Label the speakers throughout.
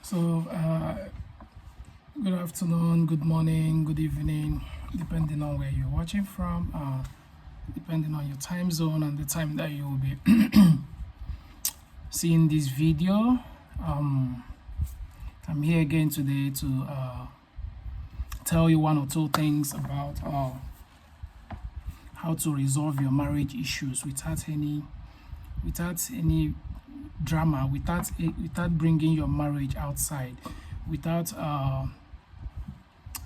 Speaker 1: So, good afternoon, good morning, good evening, depending on where you're watching from, depending on your time zone and the time that you will be seeing this video. I'm here again today to tell you one or two things about how to resolve your marriage issues without any drama, without bringing your marriage outside, without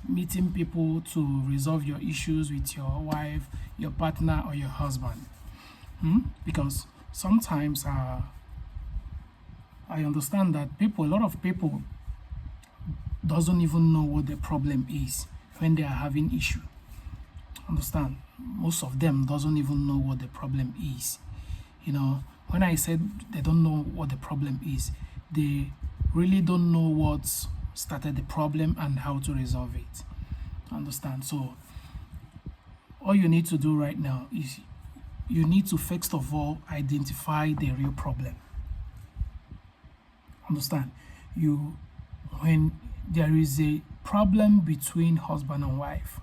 Speaker 1: meeting people to resolve your issues with your wife, your partner, or your husband. Because sometimes I understand that a lot of people doesn't even know what the problem is when they are having issue. Understand? Most of them doesn't even know what the problem is. When I said they don't know what the problem is, they really don't know what started the problem and how to resolve it. Understand? So all you need to do right now is you need to first of all identify the real problem. Understand? When there is a problem between husband and wife,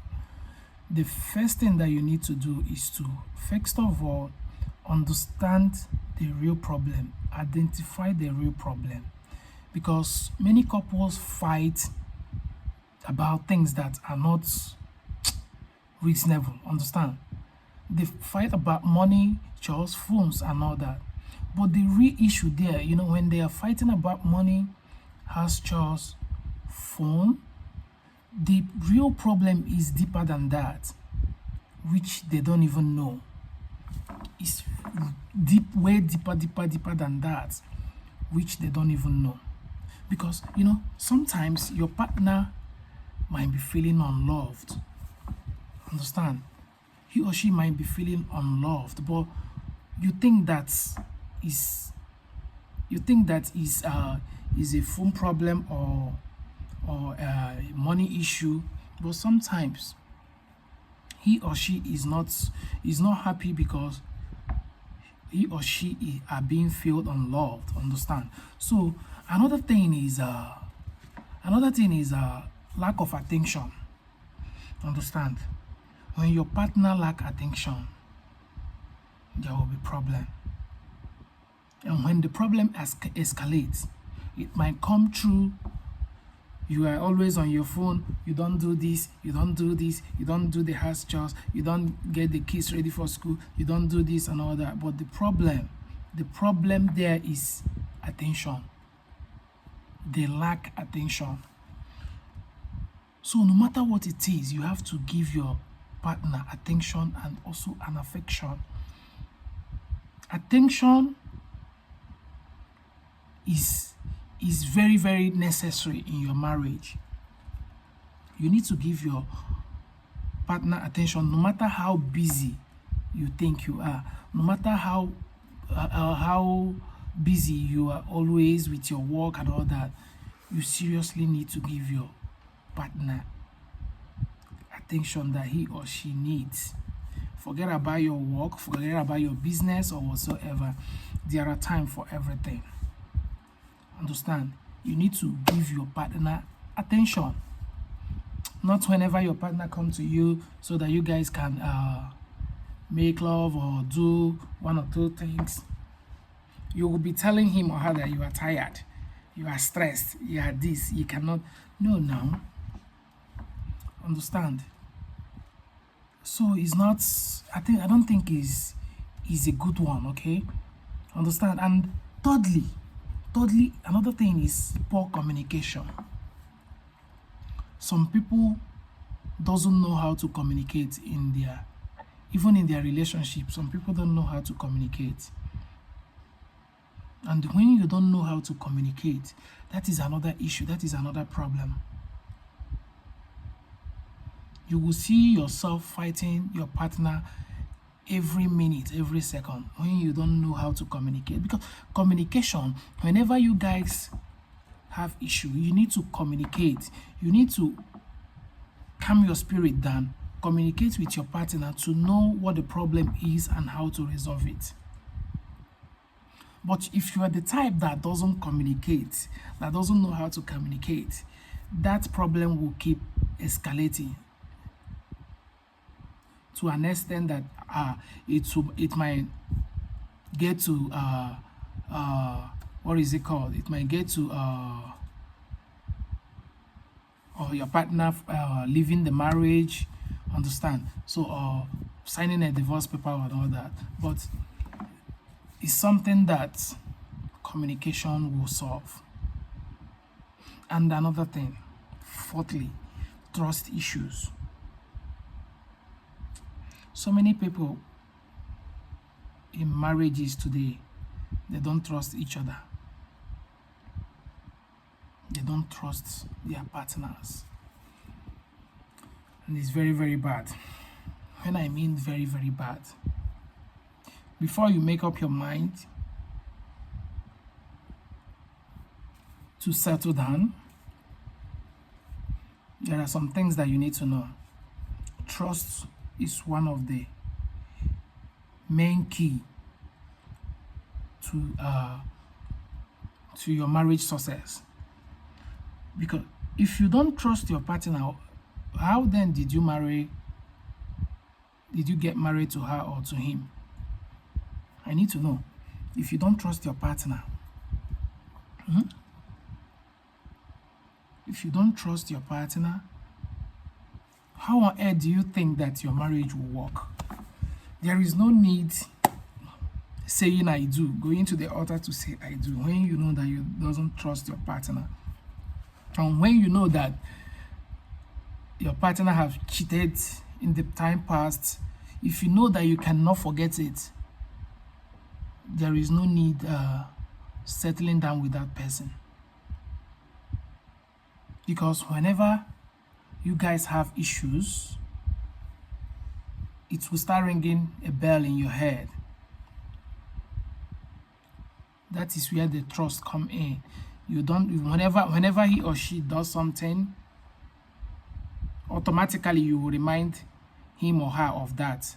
Speaker 1: the first thing that you need to do is to first of all understand the real problem, identify the real problem, because many couples fight about things that are not reasonable. Understand? They fight about money, chores, phones, and all that. But the real issue there, when they are fighting about money, house chores, phone, the real problem is deeper than that, which they don't even know. It's deep, way deeper than that, which they don't even know. Because sometimes your partner might be feeling unloved. Understand? He or she might be feeling unloved, but you think that is a phone problem or a money issue, but sometimes he or she is not happy because he or she are being felt unloved. Understand? So another thing is lack of attention. Understand? When your partner lack attention, there will be problem. And when the problem escalates, it might come through you are always on your phone, you don't do this, you don't do this, you don't do the house chores, you don't get the kids ready for school, you don't do this and all that. But the problem there is attention. They lack attention. So no matter what it is, you have to give your partner attention and also an affection. Attention is very, very necessary in your marriage. You need to give your partner attention, no matter how busy you think you are, no matter how busy you are always with your work and all that. You seriously need to give your partner attention that he or she needs. Forget about your work, forget about your business or whatsoever. There are time for everything. Understand? You need to give your partner attention. Not whenever your partner comes to you so that you guys can make love or do one or two things. You will be telling him or her that you are tired, you are stressed, you are this, you cannot. No, now. Understand? So it's not, I don't think is a good one, okay? Understand? And thirdly, another thing is poor communication. Some people doesn't know how to communicate even in their relationship. Some people don't know how to communicate. And when you don't know how to communicate, that is another issue, that is another problem. You will see yourself fighting your partner every minute, every second, when you don't know how to communicate. Because communication, whenever you guys have issue, you need to communicate. You need to calm your spirit down, communicate with your partner to know what the problem is and how to resolve it. But if you are the type that doesn't communicate, that doesn't know how to communicate, that problem will keep escalating to an extent that it might get to what is it called? It might get to or your partner leaving the marriage, understand? So signing a divorce paper and all that. But it's something that communication will solve. And another thing, fourthly, trust issues. So many people in marriages today, they don't trust each other. They don't trust their partners. And it's very, very bad. When I mean very, very bad, before you make up your mind to settle down, there are some things that you need to know. Trust is one of the main key to your marriage success. Because if you don't trust your partner, how then did you marry? Did you get married to her or to him? I need to know. If you don't trust your partner, if you don't trust your partner, how on earth do you think that your marriage will work? There is no need saying I do, going to the altar to say I do, when you know that you doesn't trust your partner. And when you know that your partner have cheated in the time past, if you know that you cannot forget it, there is no need settling down with that person. Because whenever you guys have issues, it will start ringing a bell in your head. That is where the trust come in. You don't, whenever he or she does something, automatically you will remind him or her of that.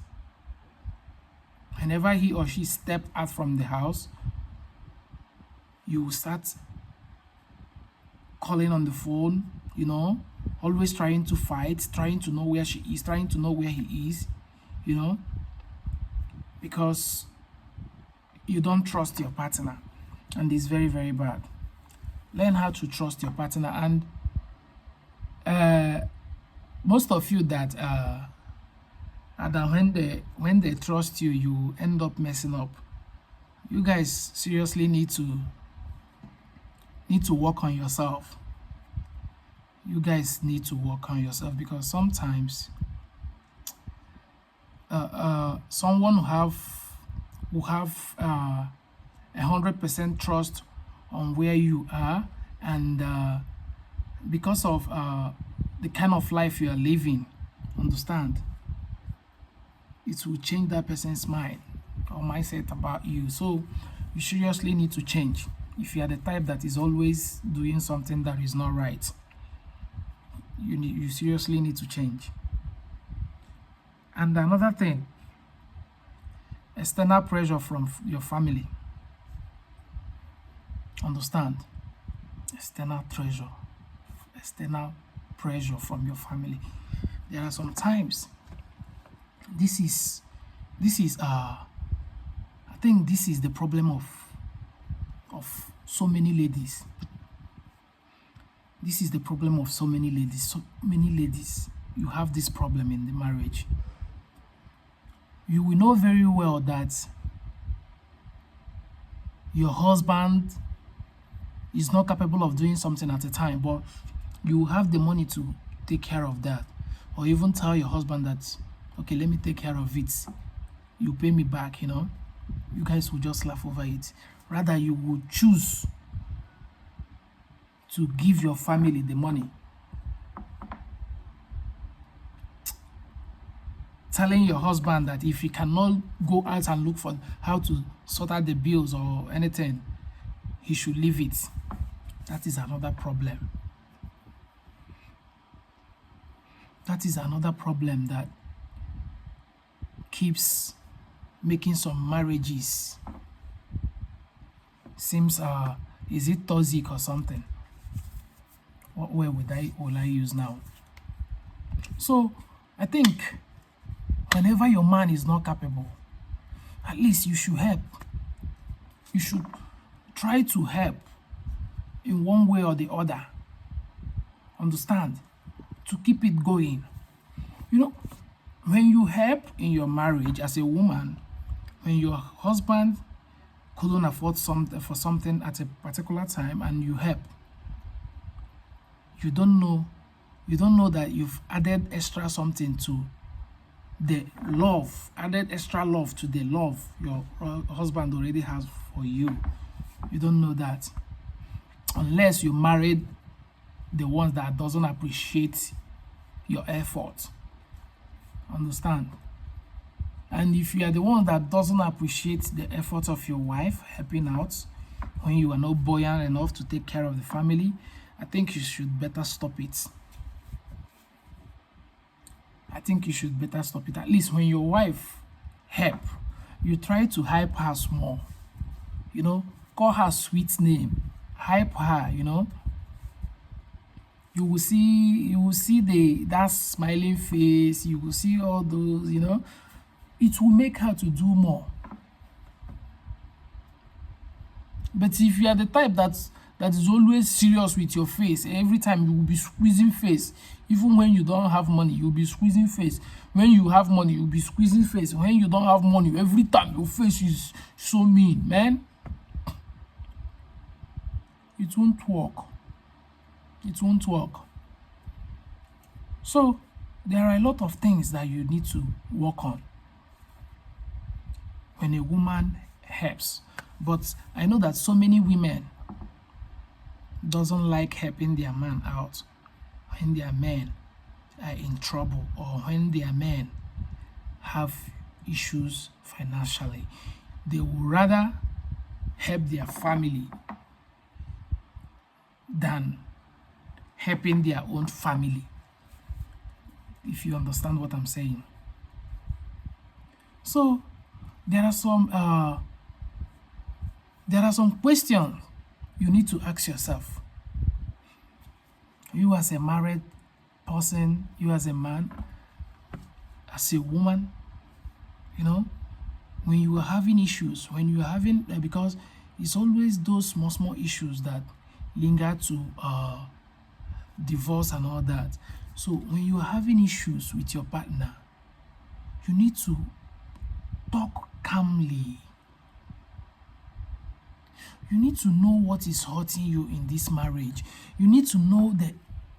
Speaker 1: Whenever he or she step out from the house, you will start calling on the phone, you know, always trying to fight, trying to know where she is, trying to know where he is, you know, because you don't trust your partner, and it's very, very bad. Learn how to trust your partner. And most of you that when they trust you, you end up messing up. You guys seriously need to work on yourself. You guys need to work on yourself, because sometimes someone who have 100% trust on where you are, and because of the kind of life you are living, understand, it will change that person's mind or mindset about you. So you seriously need to change. If you are the type that is always doing something that is not right, you seriously need to change. And another thing, external pressure from your family. Understand? External pressure from your family. There are some times, this is I think this is the problem of so many ladies. This is the problem of so many ladies. So many ladies, you have this problem in the marriage. You will know very well that your husband is not capable of doing something at a time, but you have the money to take care of that. Or even tell your husband that, okay, let me take care of it, you pay me back, you know. You guys will just laugh over it. Rather, you will choose to give your family the money, telling your husband that if he cannot go out and look for how to sort out the bills or anything, he should leave it. That is another problem. That is another problem that keeps making some marriages seems is it toxic or something? What word will I use now? So I think whenever your man is not capable, at least you should help. You should try to help in one way or the other. Understand? To keep it going. You know, when you help in your marriage as a woman, when your husband couldn't afford something at a particular time and you help, you don't know that you've added extra something to the love, added extra love to the love your husband already has for you. You don't know that unless you married the ones that doesn't appreciate your effort. Understand? And if you are the one that doesn't appreciate the effort of your wife helping out when you are not buoyant enough to take care of the family, I think you should better stop it. I think you should better stop it. At least when your wife help, you try to hype her small. You know, call her sweet name, hype her. You know, you will see that smiling face. You will see all those. You know, it will make her to do more. But if you are the type that is always serious with your face, every time you will be squeezing face. Even when you don't have money, you'll be squeezing face. When you have money, you'll be squeezing face. When you don't have money, every time your face is so mean, man. It won't work. It won't work. So there are a lot of things that you need to work on when a woman helps. But I know that so many women doesn't like helping their man out when their men are in trouble or when their men have issues financially. They would rather help their family than helping their own family, if you understand what I'm saying. So there are some questions you need to ask yourself. You as a married person, you as a man, as a woman, you know, when you are having issues, because it's always those small issues that linger to divorce and all that. So when you are having issues with your partner, you need to talk calmly. You need to know what is hurting you in this marriage. You need to know the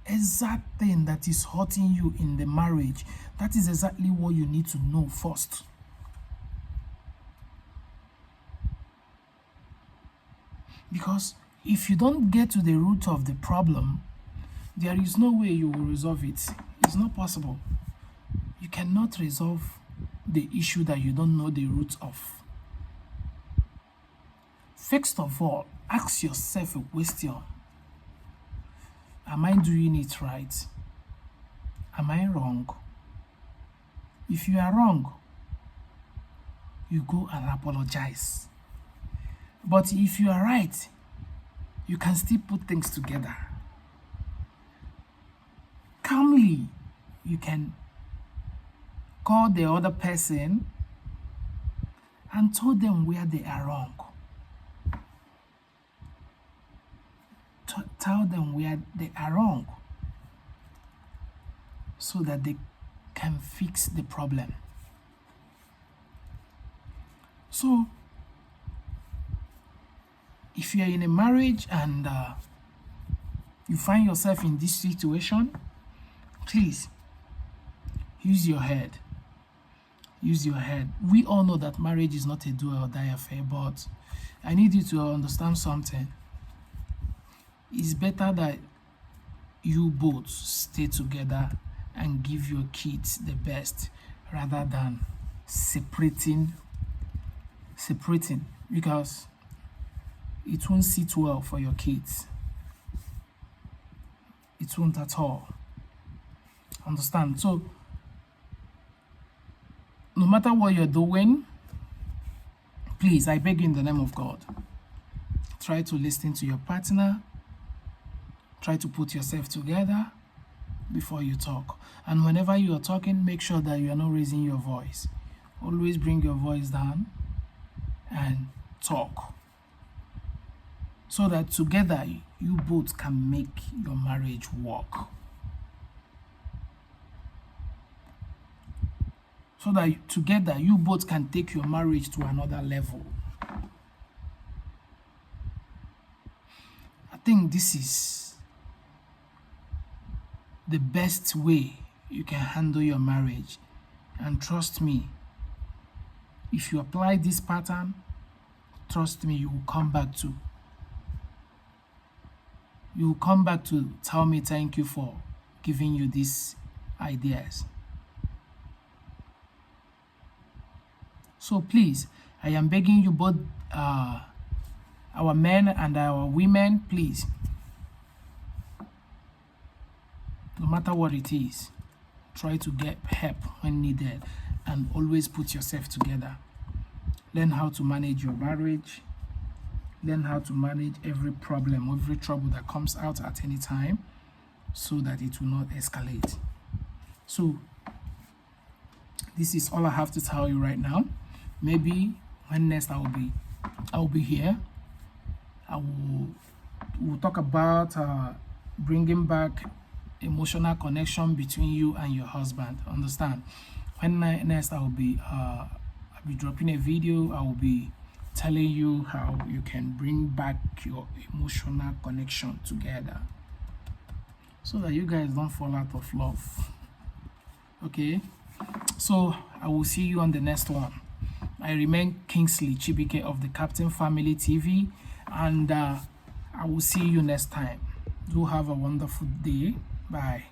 Speaker 1: exact thing that is hurting you in the marriage. That is exactly what you need to know first. Because if you don't get to the root of the problem, there is no way you will resolve it. It's not possible. You cannot resolve the issue that you don't know the root of. First of all, ask yourself a question. Am I doing it right? Am I wrong? If you are wrong, you go and apologize. But if you are right, you can still put things together. Calmly, you can call the other person and tell them where they are wrong. Tell them where they are wrong so that they can fix the problem. So, if you are in a marriage and you find yourself in this situation, please use your head. Use your head. We all know that marriage is not a do or die affair, but I need you to understand something. It's better that you both stay together and give your kids the best rather than separating, because it won't sit well for your kids. It won't at all. Understand? So no matter what you're doing, please, I beg you in the name of God, Try to listen to your partner. Try to put yourself together before you talk. And whenever you are talking, make sure that you are not raising your voice. Always bring your voice down and talk, so that together you both can make your marriage work. So that together you both can take your marriage to another level. I think this is the best way you can handle your marriage. And trust me, if you apply this pattern, trust me, you will come back to tell me thank you for giving you these ideas. So please, I am begging you both, our men and our women, please, no matter what it is, try to get help when needed and always put yourself together. Learn how to manage your marriage. Learn how to manage every problem, every trouble that comes out at any time, so that it will not escalate. So this is all I have to tell you right now. Maybe when next I will be here, we'll talk about bringing back emotional connection between you and your husband. Understand? When next I'll be dropping a video, I will be telling you how you can bring back your emotional connection together, so that you guys don't fall out of love. Okay, so I will see you on the next one. I remain Kingsley Chibike of the Captain Family TV, and I will see you next time. Do have a wonderful day. Bye.